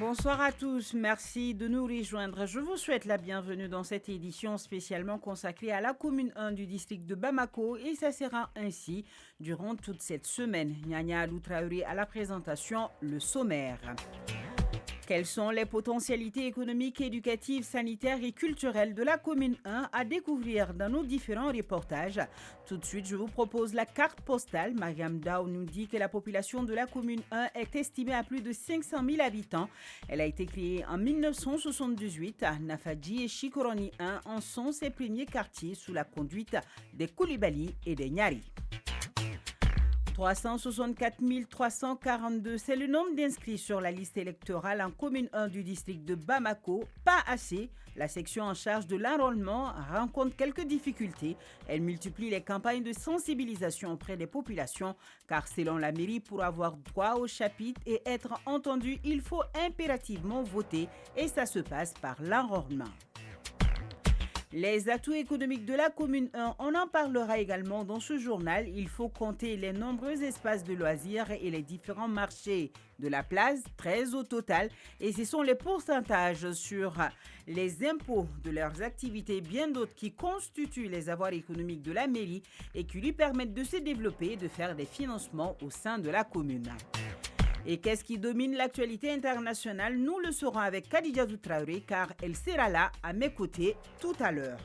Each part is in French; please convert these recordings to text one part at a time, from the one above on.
Bonsoir à tous, merci de nous rejoindre. Je vous souhaite la bienvenue dans cette édition spécialement consacrée à la commune 1 du district de Bamako et ça sera ainsi durant toute cette semaine. Nyanya Alou Traoré à la présentation, le sommaire. Quelles sont les potentialités économiques, éducatives, sanitaires et culturelles de la commune 1 à découvrir dans nos différents reportages? Tout de suite, je vous propose la carte postale. Mariam Dao nous dit que la population de la commune 1 est estimée à plus de 500 000 habitants. Elle a été créée en 1978. Nafadji et Chikoroni 1 en sont ses premiers quartiers sous la conduite des Koulibaly et des Nyari. 364 342, c'est le nombre d'inscrits sur la liste électorale en commune 1 du district de Bamako. Pas assez. La section en charge de l'enrôlement rencontre quelques difficultés. Elle multiplie les campagnes de sensibilisation auprès des populations car selon la mairie, pour avoir droit au chapitre et être entendu, il faut impérativement voter et ça se passe par l'enrôlement. Les atouts économiques de la commune 1, on en parlera également dans ce journal. Il faut compter les nombreux espaces de loisirs et les différents marchés de la place, 13 au total. Et ce sont les pourcentages sur les impôts de leurs activités, bien d'autres qui constituent les avoirs économiques de la mairie et qui lui permettent de se développer et de faire des financements au sein de la commune. Et qu'est-ce qui domine l'actualité internationale? Nous le saurons avec Khadija Traoré car elle sera là à mes côtés tout à l'heure.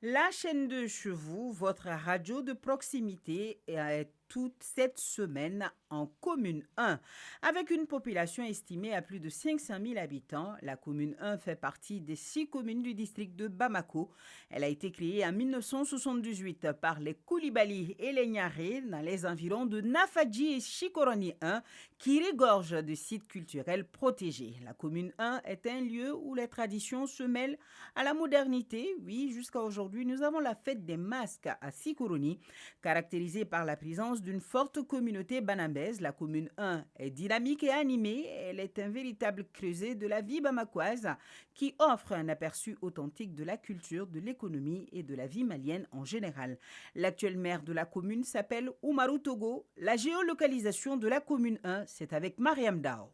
La chaîne de Chevaux, votre radio de proximité, est toute cette semaine en commune 1. Avec une population estimée à plus de 500 000 habitants, la commune 1 fait partie des 6 communes du district de Bamako. Elle a été créée en 1978 par les Koulibaly et les Nyaré dans les environs de Nafadji et Chikoroni 1 qui regorgent de sites culturels protégés. La commune 1 est un lieu où les traditions se mêlent à la modernité. Oui, jusqu'à aujourd'hui, nous avons la fête des masques à Chikoroni, caractérisée par la présence d'une forte communauté banambaise. La commune 1 est dynamique et animée. Elle est un véritable creuset de la vie bamakoise qui offre un aperçu authentique de la culture, de l'économie et de la vie malienne en général. L'actuel maire de la commune s'appelle Oumarou Togo. La géolocalisation de la commune 1, c'est avec Mariam Dao.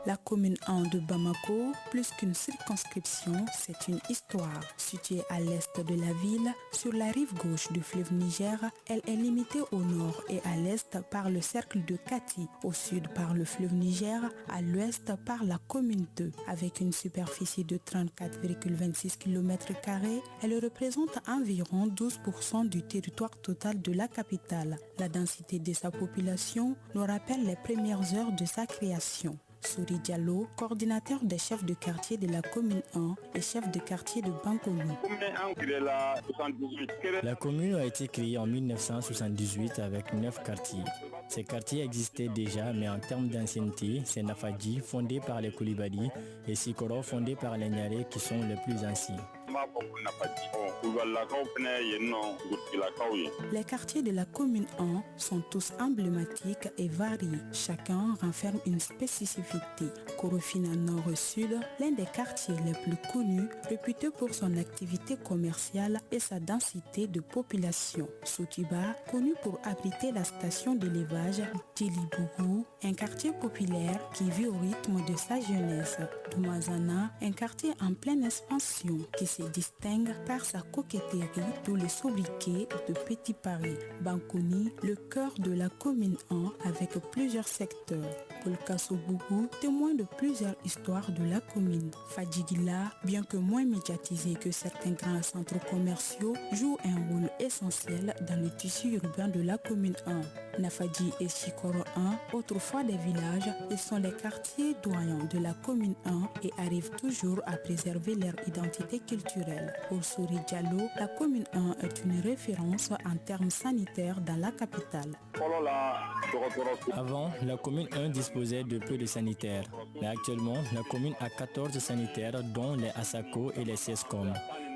La commune 1 de Bamako, plus qu'une circonscription, c'est une histoire. Située à l'est de la ville, sur la rive gauche du fleuve Niger, elle est limitée au nord et à l'est par le cercle de Kati, au sud par le fleuve Niger, à l'ouest par la commune 2. Avec une superficie de 34,26 km², elle représente environ 12% du territoire total de la capitale. La densité de sa population nous rappelle les premières heures de sa création. Souri Diallo, coordinateur des chefs de quartier de la commune 1 et chef de quartier de Bankonou. La commune a été créée en 1978 avec 9 quartiers. Ces quartiers existaient déjà, mais en termes d'ancienneté, c'est Nafadji, fondé par les Koulibaly, et Sikoro, fondé par les Nyaré, qui sont les plus anciens. Les quartiers de la commune 1 sont tous emblématiques et variés. Chacun renferme une spécificité. Korofina Nord-Sud, l'un des quartiers les plus connus, réputé pour son activité commerciale et sa densité de population. Sotiba, connu pour abriter la station d'élevage Djelibougou, un quartier populaire qui vit au rythme de sa jeunesse. Doumazana, un quartier en pleine expansion qui se distingue par sa coquetterie, d'où les sobriquets de Petit Paris. Bankouni, le cœur de la commune 1 avec plusieurs secteurs. Polkasobougou, témoin de plusieurs histoires de la commune. Fadjigila, bien que moins médiatisé que certains grands centres commerciaux, joue un rôle essentiel dans le tissu urbain de la commune 1. Nafadji et Chikoro 1, autrefois des villages, ils sont les quartiers doyens de la commune 1 et arrivent toujours à préserver leur identité culturelle. Pour Souri Diallo, la commune 1 est une référence en termes sanitaires dans la capitale. Avant, la commune 1 disposait de peu de sanitaires, mais actuellement, la commune a 14 sanitaires, dont les Asako et les CESCOM.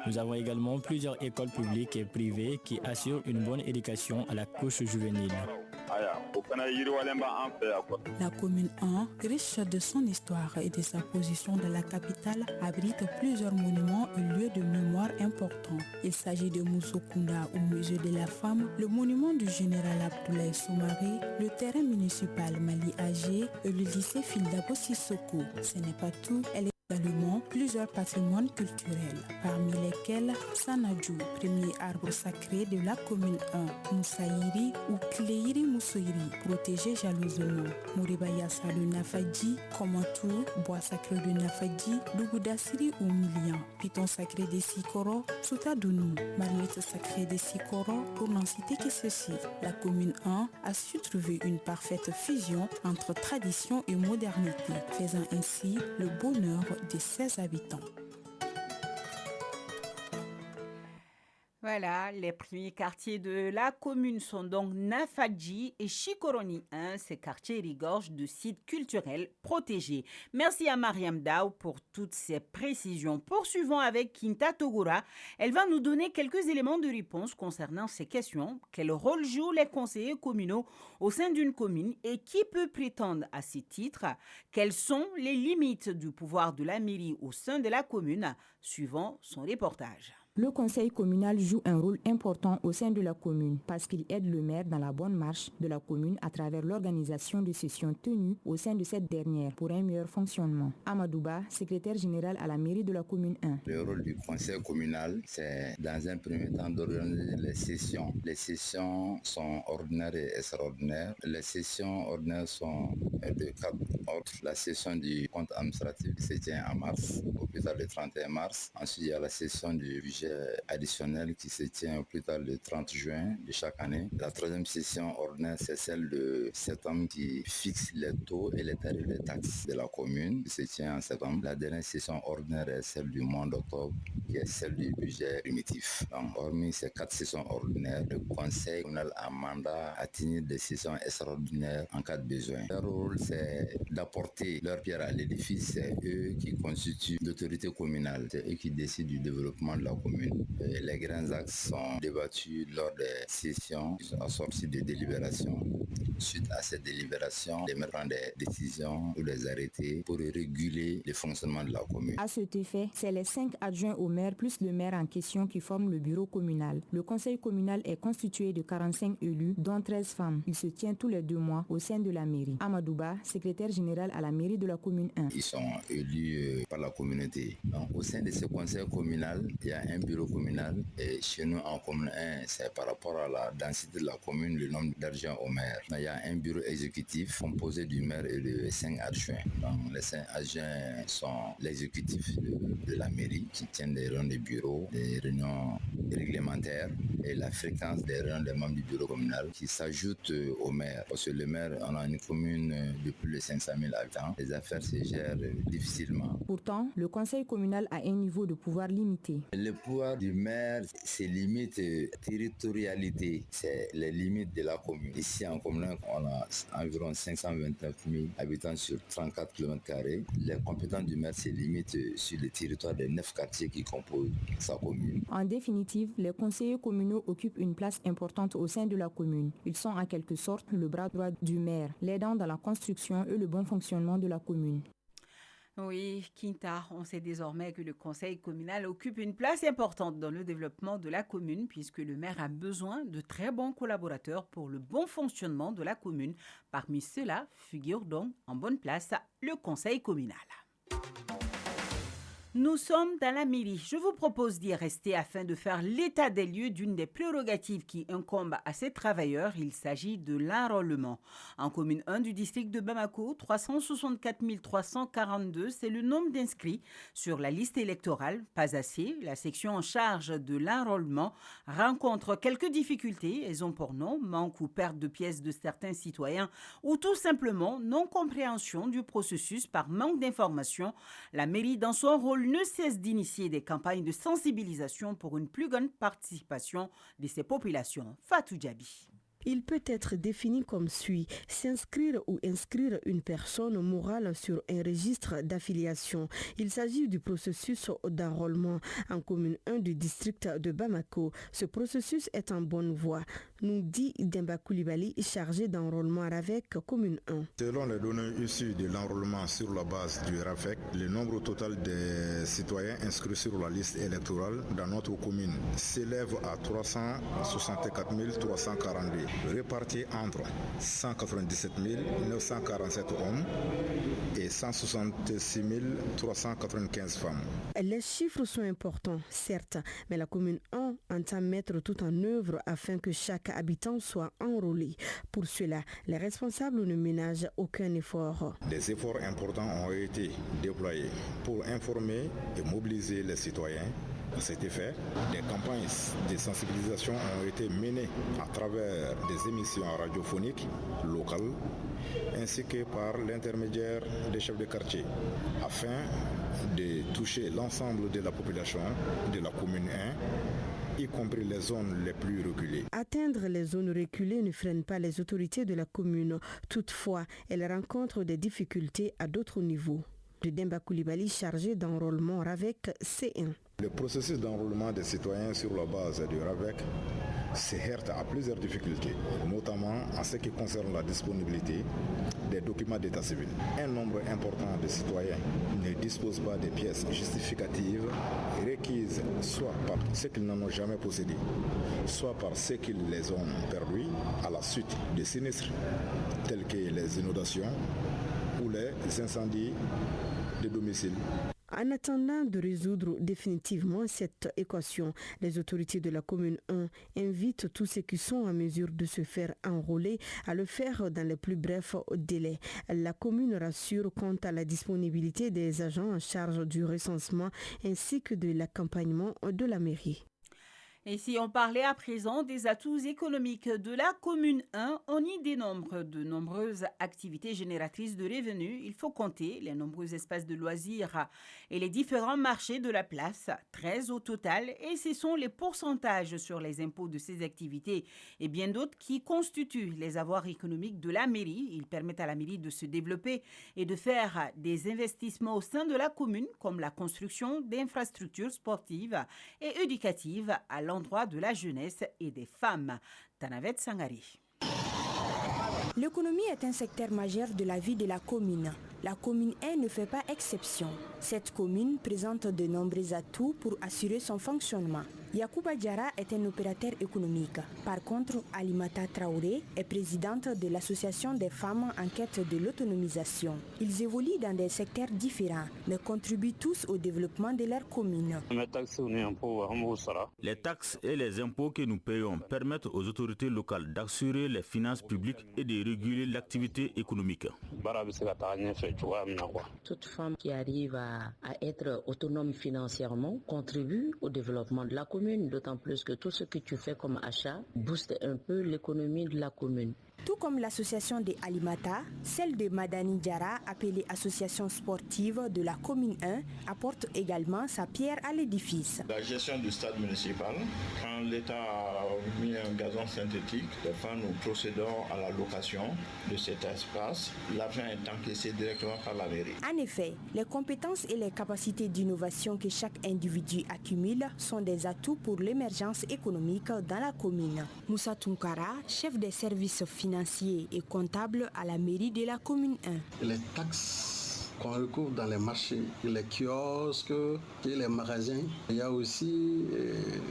Nous avons également plusieurs écoles publiques et privées qui assurent une bonne éducation à la couche juvénile. La commune 1, riche de son histoire et de sa position dans la capitale, abrite plusieurs monuments et lieux de mémoire importants. Il s'agit de Moussokunda au musée de la femme, le monument du général Abdoulaye Soumaré, le terrain municipal Mali Agé et le lycée Fildabo Sissoko. Ce n'est pas tout, elle est également plusieurs patrimoines culturels, parmi lesquels Sanadjou, premier arbre sacré de la commune 1, Moussaïri ou Kleiri Moussoiri, protégé jalousement, Mouribayassa de Nafadji, Komantou, bois sacré de Nafadji, Dougoudasiri ou Milian, Piton sacré de Sikoro, Soutadounou, Marmite sacrée de Sikoro, pour n'en citer que ceci. La commune 1 a su trouver une parfaite fusion entre tradition et modernité, faisant ainsi le bonheur de ses habitants. Voilà, les premiers quartiers de la commune sont donc Nafadji et Chikoroni 1. Ces quartiers regorgent de sites culturels protégés. Merci à Mariam Daou pour toutes ces précisions. Poursuivons avec Kinta Togura. Elle va nous donner quelques éléments de réponse concernant ces questions. Quel rôle jouent les conseillers communaux au sein d'une commune et qui peut prétendre à ces titres? Quelles sont les limites du pouvoir de la mairie au sein de la commune? Suivant son reportage. Le conseil communal joue un rôle important au sein de la commune parce qu'il aide le maire dans la bonne marche de la commune à travers l'organisation de sessions tenues au sein de cette dernière pour un meilleur fonctionnement. Amadouba, secrétaire général à la mairie de la commune 1. Le rôle du conseil communal, c'est dans un premier temps d'organiser les sessions. Les sessions sont ordinaires et extraordinaires. Les sessions ordinaires sont de 4 ordres. La session du compte administratif qui se tient en mars, au plus tard le 31 mars. Ensuite, il y a la session du budget additionnel qui se tient au plus tard le 30 juin de chaque année. La troisième session ordinaire, c'est celle de septembre qui fixe les taux et les tarifs des taxes de la commune qui se tient en septembre. La dernière session ordinaire est celle du mois d'octobre qui est celle du budget primitif. Donc, hormis ces 4 sessions ordinaires, le conseil communal a mandat à tenir des sessions extraordinaires en cas de besoin. Leur rôle, c'est d'apporter leur pierre à l'édifice. C'est eux qui constituent l'autorité communale. C'est eux qui décident du développement de la commune. Et les grands axes sont débattus lors des sessions assorties de délibérations. Suite à ces délibérations, les maires prennent des décisions ou des arrêtés pour réguler le fonctionnement de la commune. À cet effet, c'est les 5 adjoints au maire plus le maire en question qui forment le bureau communal. Le conseil communal est constitué de 45 élus, dont 13 femmes. Il se tient tous les 2 mois au sein de la mairie. Amadouba, secrétaire général à la mairie de la commune 1. Ils sont élus par la communauté. Donc, au sein de ce conseil communal, il y a un bureau communal et chez nous en commune 1, c'est par rapport à la densité de la commune, le nombre d'adjoints au maire. Il y a un bureau exécutif composé du maire et de 5 adjoints. Donc, les 5 adjoints sont l'exécutif de la mairie qui tiennent des réunions de bureau, des réunions réglementaires et la fréquence des réunions des membres du bureau communal qui s'ajoutent au maire. Parce que le maire, on a une commune de plus de 500 000 habitants. Les affaires se gèrent difficilement. Pourtant, le conseil communal a un niveau de pouvoir limité. Le pouvoir du maire, c'est limite territorialité, c'est les limites de la commune. Ici en commune, on a environ 529 000 habitants sur 34 km². Les compétences du maire se limitent sur le territoire des 9 quartiers qui composent sa commune. En définitive, les conseillers communaux occupent une place importante au sein de la commune. Ils sont en quelque sorte le bras droit du maire, l'aidant dans la construction et le bon fonctionnement de la commune. Oui, Kinta, on sait désormais que le conseil communal occupe une place importante dans le développement de la commune puisque le maire a besoin de très bons collaborateurs pour le bon fonctionnement de la commune. Parmi ceux-là figure donc en bonne place le conseil communal. Nous sommes dans la mairie. Je vous propose d'y rester afin de faire l'état des lieux d'une des prérogatives qui incombent à ces travailleurs. Il s'agit de l'enrôlement. En commune 1 du district de Bamako, 364 342, c'est le nombre d'inscrits sur la liste électorale. Pas assez. La section en charge de l'enrôlement rencontre quelques difficultés. Elles ont pour nom manque ou perte de pièces de certains citoyens ou tout simplement non-compréhension du processus par manque d'information. La mairie, dans son rôle, ne cesse d'initier des campagnes de sensibilisation pour une plus grande participation de ces populations. Fatou Djabi. Il peut être défini comme suit: s'inscrire ou inscrire une personne morale sur un registre d'affiliation. Il s'agit du processus d'enrôlement en commune 1 du district de Bamako. Ce processus est en bonne voie. nous dit Demba Coulibaly, chargé d'enrôlement RAVEC commune 1. Selon les données issues de l'enrôlement sur la base du RAVEC, le nombre total des citoyens inscrits sur la liste électorale dans notre commune s'élève à 364 342, répartis entre 197 947 hommes et 166 395 femmes. Les chiffres sont importants, certes, mais la commune 1 entend mettre tout en œuvre afin que chaque habitant soit enrôlé. Pour cela, les responsables ne ménagent aucun effort. Des efforts importants ont été déployés pour informer et mobiliser les citoyens. À cet effet, des campagnes de sensibilisation ont été menées à travers des émissions radiophoniques locales ainsi que par l'intermédiaire des chefs de quartier afin de toucher l'ensemble de la population de la commune 1, y compris les zones les plus reculées. Atteindre les zones reculées ne freine pas les autorités de la commune. Toutefois, elles rencontrent des difficultés à d'autres niveaux. De Demba Coulibaly, chargé d'enrôlement RAVEC C1. Le processus d'enrôlement des citoyens sur la base du RAVEC se heurte à plusieurs difficultés, notamment en ce qui concerne la disponibilité des documents d'état civil. Un nombre important de citoyens ne disposent pas des pièces justificatives requises soit par ceux qui n'en ont jamais possédé, soit par ceux qui les ont perdus à la suite de sinistres tels que les inondations ou les incendies de domicile. En attendant de résoudre définitivement cette équation, les autorités de la commune 1 invitent tous ceux qui sont en mesure de se faire enrôler à le faire dans les plus brefs délais. La commune rassure quant à la disponibilité des agents en charge du recensement ainsi que de l'accompagnement de la mairie. Et si on parlait à présent des atouts économiques de la commune 1, on y dénombre de nombreuses activités génératrices de revenus. Il faut compter les nombreux espaces de loisirs et les différents marchés de la place, 13 au total, et ce sont les pourcentages sur les impôts de ces activités et bien d'autres qui constituent les avoirs économiques de la mairie. Ils permettent à la mairie de se développer et de faire des investissements au sein de la commune, comme la construction d'infrastructures sportives et éducatives à l'endroit de la jeunesse et des femmes. Tanavet Sangari. L'économie est un secteur majeur de la vie de la commune. La commune 1 ne fait pas exception. Cette commune présente de nombreux atouts pour assurer son fonctionnement. Yacouba Diarra est un opérateur économique. Par contre, Alimata Traoré est présidente de l'association des femmes en quête de l'autonomisation. Ils évoluent dans des secteurs différents, mais contribuent tous au développement de leur commune. Les taxes et les impôts que nous payons permettent aux autorités locales d'assurer les finances publiques et de réguler l'activité économique. Toute femme qui arrive à être autonome financièrement contribue au développement de la commune, d'autant plus que tout ce que tu fais comme achat booste un peu l'économie de la commune. Tout comme l'association des Alimata, celle de Madani Diarra, appelée association sportive de la commune 1, apporte également sa pierre à l'édifice. La gestion du stade municipal, quand l'État a mis un gazon synthétique, des fois nous procédons à la location de cet espace. L'argent est encaissé directement par la mairie. En effet, les compétences et les capacités d'innovation que chaque individu accumule sont des atouts pour l'émergence économique dans la commune. Moussa Tunkara, chef des services financiers et comptable à la mairie de la commune 1. Les taxes qu'on recouvre dans les marchés, les kiosques et les magasins. Il y a aussi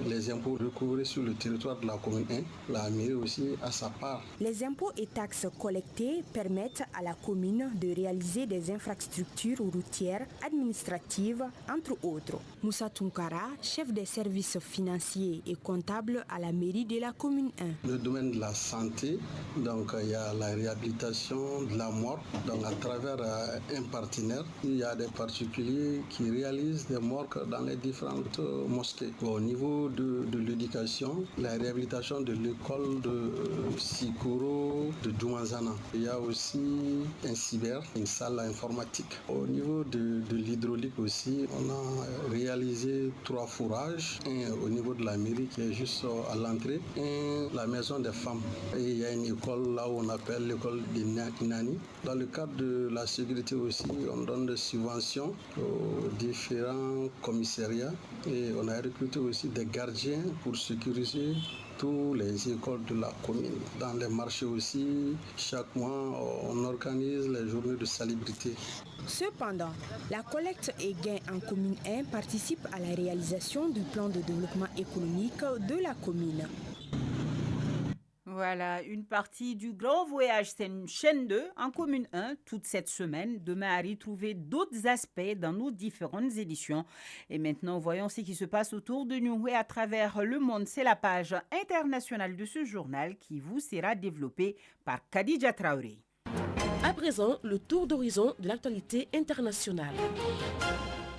les impôts recouvrés sur le territoire de la commune 1. La mairie aussi a sa part. Les impôts et taxes collectés permettent à la commune de réaliser des infrastructures routières, administratives, entre autres. Moussa Tunkara, chef des services financiers et comptable à la mairie de la commune 1. Le domaine de la santé, donc il y a la réhabilitation de la mort, donc à travers un partenaire. Il y a des particuliers qui réalisent des morgues dans les différentes mosquées. Au niveau de l'éducation, la réhabilitation de l'école de Sikoro, de Doumanzana. Il y a aussi un cyber, une salle informatique. Au niveau de l'hydraulique aussi, on a réalisé 3 fourrages. Un au niveau de la mairie qui est juste à l'entrée, et la maison des femmes. Et il y a une école là où on appelle l'école des Nani. Dans le cadre de la sécurité aussi, on donne des subventions aux différents commissariats et on a recruté aussi des gardiens pour sécuriser tous les écoles de la commune. Dans les marchés aussi, chaque mois, on organise les journées de salubrité. Cependant, la collecte et gains en commune 1 participe à la réalisation du plan de développement économique de la commune. Voilà, une partie du grand voyage chaîne 2 en commune 1 toute cette semaine. Demain à retrouver d'autres aspects dans nos différentes éditions. Et maintenant, voyons ce qui se passe autour de nous et à travers le monde. C'est la page internationale de ce journal qui vous sera développée par Khadija Traoré. À présent, le tour d'horizon de l'actualité internationale.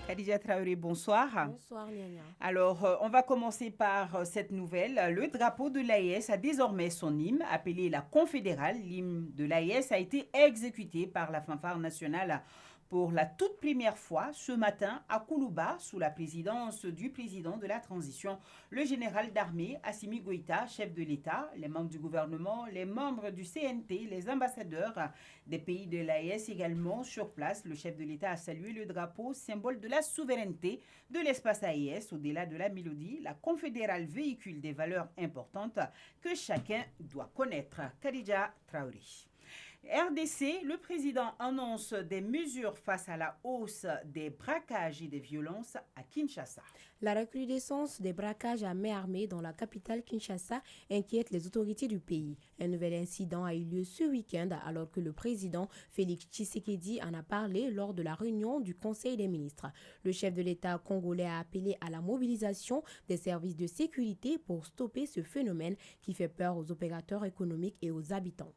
Khadija Traoré, bonsoir. Bonsoir, Niania. Alors, on va commencer par cette nouvelle. Le drapeau de l'AES a désormais son hymne, appelé la Confédérale. L'hymne de l'AES a été exécuté par la fanfare nationale pour la toute première fois ce matin à Koulouba, sous la présidence du président de la transition, le général d'armée Assimi Goïta, chef de l'État, les membres du gouvernement, les membres du CNT, les ambassadeurs des pays de l'AES également sur place. Le chef de l'État a salué le drapeau, symbole de la souveraineté de l'espace AES. Au-delà de la mélodie, la Confédérale véhicule des valeurs importantes que chacun doit connaître. Khadija Traoré. RDC, le président annonce des mesures face à la hausse des braquages et des violences à Kinshasa. La recrudescence des braquages à main armée dans la capitale Kinshasa inquiète les autorités du pays. Un nouvel incident a eu lieu ce week-end alors que le président Félix Tshisekedi en a parlé lors de la réunion du Conseil des ministres. Le chef de l'État congolais a appelé à la mobilisation des services de sécurité pour stopper ce phénomène qui fait peur aux opérateurs économiques et aux habitants.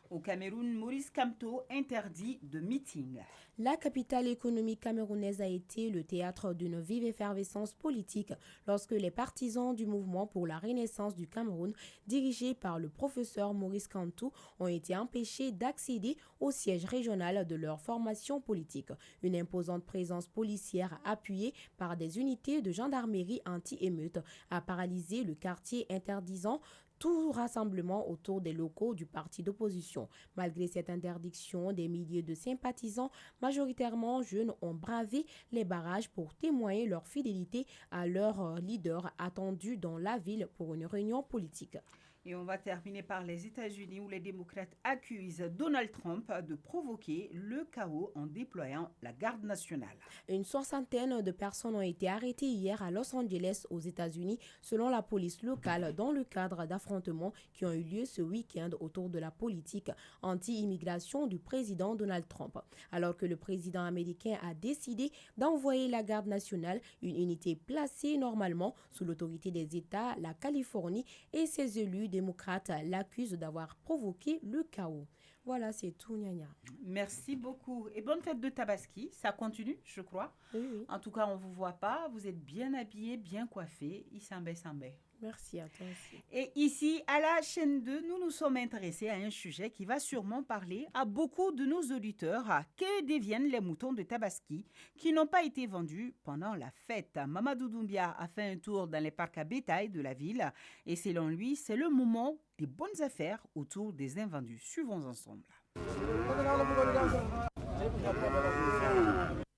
Au Cameroun, Maurice Kamto interdit de meeting. La capitale économique camerounaise a été le théâtre d'une vive effervescence politique lorsque les partisans du mouvement pour la renaissance du Cameroun, dirigés par le professeur Maurice Kamto, ont été empêchés d'accéder au siège régional de leur formation politique. Une imposante présence policière appuyée par des unités de gendarmerie anti-émeute a paralysé le quartier, interdisant tout rassemblement autour des locaux du parti d'opposition. Malgré cette interdiction, des milliers de sympathisants, majoritairement jeunes, ont bravé les barrages pour témoigner leur fidélité à leur leader attendu dans la ville pour une réunion politique. Et on va terminer par les États-Unis où les démocrates accusent Donald Trump de provoquer le chaos en déployant la garde nationale. Une soixantaine de personnes ont été arrêtées hier à Los Angeles aux États-Unis selon la police locale dans le cadre d'affrontements qui ont eu lieu ce week-end autour de la politique anti-immigration du président Donald Trump. Alors que le président américain a décidé d'envoyer la garde nationale, une unité placée normalement sous l'autorité des États, la Californie et ses élus démocrates l'accusent d'avoir provoqué le chaos. Voilà, c'est tout, Niania. Merci beaucoup. Et bonne fête de Tabaski. Ça continue, je crois. Oui. En tout cas, on ne vous voit pas. Vous êtes bien habillés, bien coiffés. Isambé, Sambé. Merci à toi aussi. Et ici, à la chaîne 2, nous nous sommes intéressés à un sujet qui va sûrement parler à beaucoup de nos auditeurs. Que deviennent les moutons de Tabaski qui n'ont pas été vendus pendant la fête? Mamadou Doumbia a fait un tour dans les parcs à bétail de la ville et selon lui, c'est le moment des bonnes affaires autour des invendus. Suivons ensemble.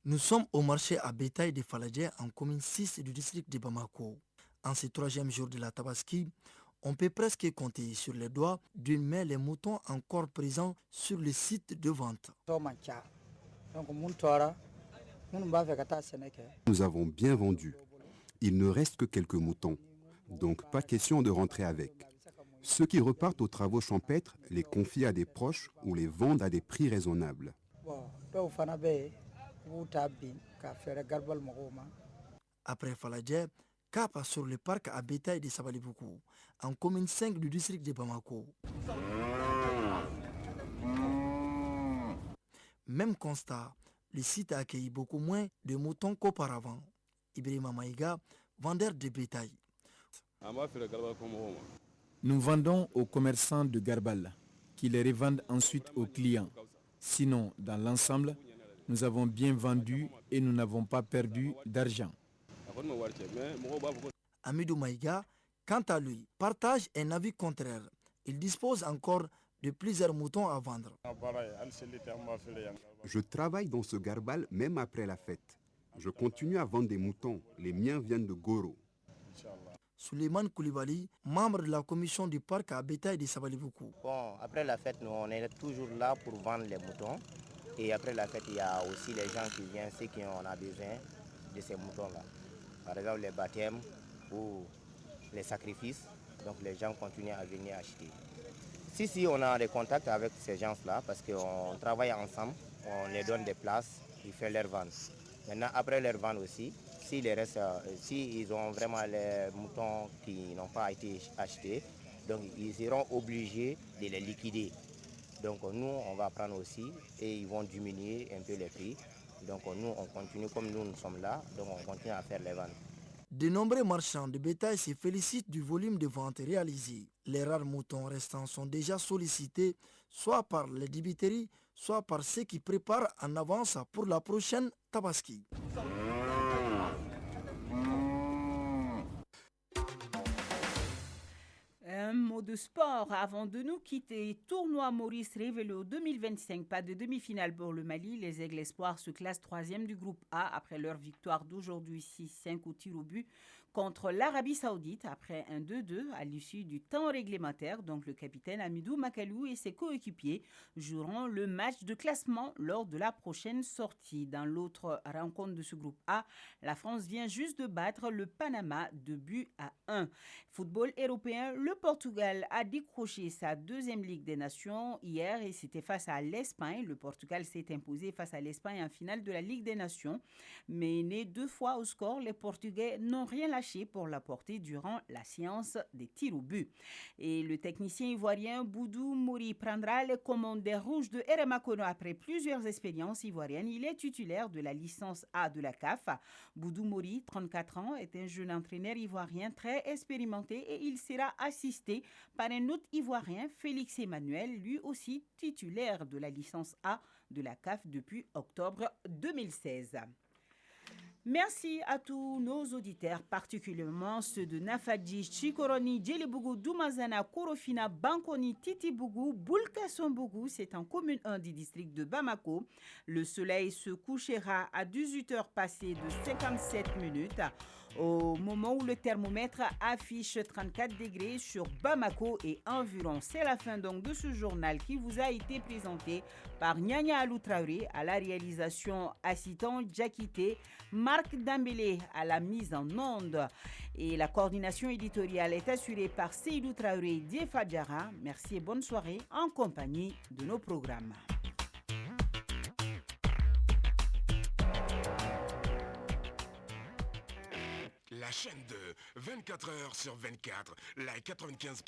Nous sommes au marché à bétail de Faladje en commune 6 du district de Bamako. En ce troisième jour de la Tabaski, on peut presque compter sur les doigts d'une main les moutons encore présents sur le site de vente. Nous avons bien vendu. Il ne reste que quelques moutons, donc pas question de rentrer avec. Ceux qui repartent aux travaux champêtres les confient à des proches ou les vendent à des prix raisonnables. Après Faladje, cap sur le parc à bétail de Sabaliboukou, en commune 5 du district de Bamako. Même constat, le site a accueilli beaucoup moins de moutons qu'auparavant. Ibrahima Maïga, vendeur de bétail. Nous vendons aux commerçants de Garbal, qui les revendent ensuite aux clients. Sinon, dans l'ensemble, nous avons bien vendu et nous n'avons pas perdu d'argent. Amidou Maïga, quant à lui, partage un avis contraire. Il dispose encore de plusieurs moutons à vendre. Je travaille dans ce Garbal même après la fête. Je continue à vendre des moutons. Les miens viennent de Goro. Souleymane Koulibaly, membre de la commission du parc à bétail de Sabaliboukou. Bon, après la fête, nous on est toujours là pour vendre les moutons. Et après la fête, il y a aussi les gens qui viennent, ceux qui en ont besoin de ces moutons-là. Par exemple, les baptêmes ou les sacrifices. Donc les gens continuent à venir acheter. Si, on a des contacts avec ces gens-là parce qu'on travaille ensemble, on les donne des places, ils font leur vente. Maintenant, après leur vente aussi, s'ils ont vraiment les moutons qui n'ont pas été achetés, donc ils seront obligés de les liquider. Donc nous, on va prendre aussi et ils vont diminuer un peu les prix. Donc nous, on continue comme nous sommes là, donc on continue à faire les ventes. De nombreux marchands de bétail se félicitent du volume de ventes réalisé. Les rares moutons restants sont déjà sollicités, soit par les dibiteries, soit par ceux qui préparent en avance pour la prochaine Tabaski. Un mot de sport avant de nous quitter. Tournoi Maurice Révélo 2025. Pas de demi-finale pour le Mali. Les Aigles Espoirs se classent 3e du groupe A après leur victoire d'aujourd'hui 6-5 au tir au but contre l'Arabie Saoudite après un 2-2 à l'issue du temps réglementaire. Donc le capitaine Amidou Makalou et ses coéquipiers joueront le match de classement lors de la prochaine sortie. Dans l'autre rencontre de ce groupe A, la France vient juste de battre le Panama 2-1. Football européen, le Portugal a décroché sa 2e Ligue des Nations hier et c'était face à l'Espagne. Le Portugal s'est imposé face à l'Espagne en finale de la Ligue des Nations. Mais né 2 fois au score, les Portugais n'ont rien lâché pour la porter durant la séance des tirs au but. Et le technicien ivoirien Boudou Mori prendra les commandes des Rouges de RMA Kono après plusieurs expériences ivoiriennes. Il est titulaire de la licence A de la CAF. Boudou Mori, 34 ans, est un jeune entraîneur ivoirien très expérimenté et il sera assisté par un autre ivoirien, Félix Emmanuel, lui aussi titulaire de la licence A de la CAF depuis octobre 2016. Merci à tous nos auditeurs, particulièrement ceux de Nafadji, Chikoroni, Djelibougou, Doumazana, Korofina, Bankoni, Titibougou, Boulkasson-Bougou. C'est en commune 1 du district de Bamako. Le soleil se couchera à 18h passées de 57 minutes. Au moment où le thermomètre affiche 34 degrés sur Bamako et environ. C'est la fin donc de ce journal qui vous a été présenté par Nyanya Alou Traoré à la réalisation, Assitan Djakité, Marc Dambélé à la mise en onde. Et la coordination éditoriale est assurée par Seydou Traoré et Die Fadjara. Merci et bonne soirée en compagnie de nos programmes. La chaîne de 24 heures sur 24, la 95.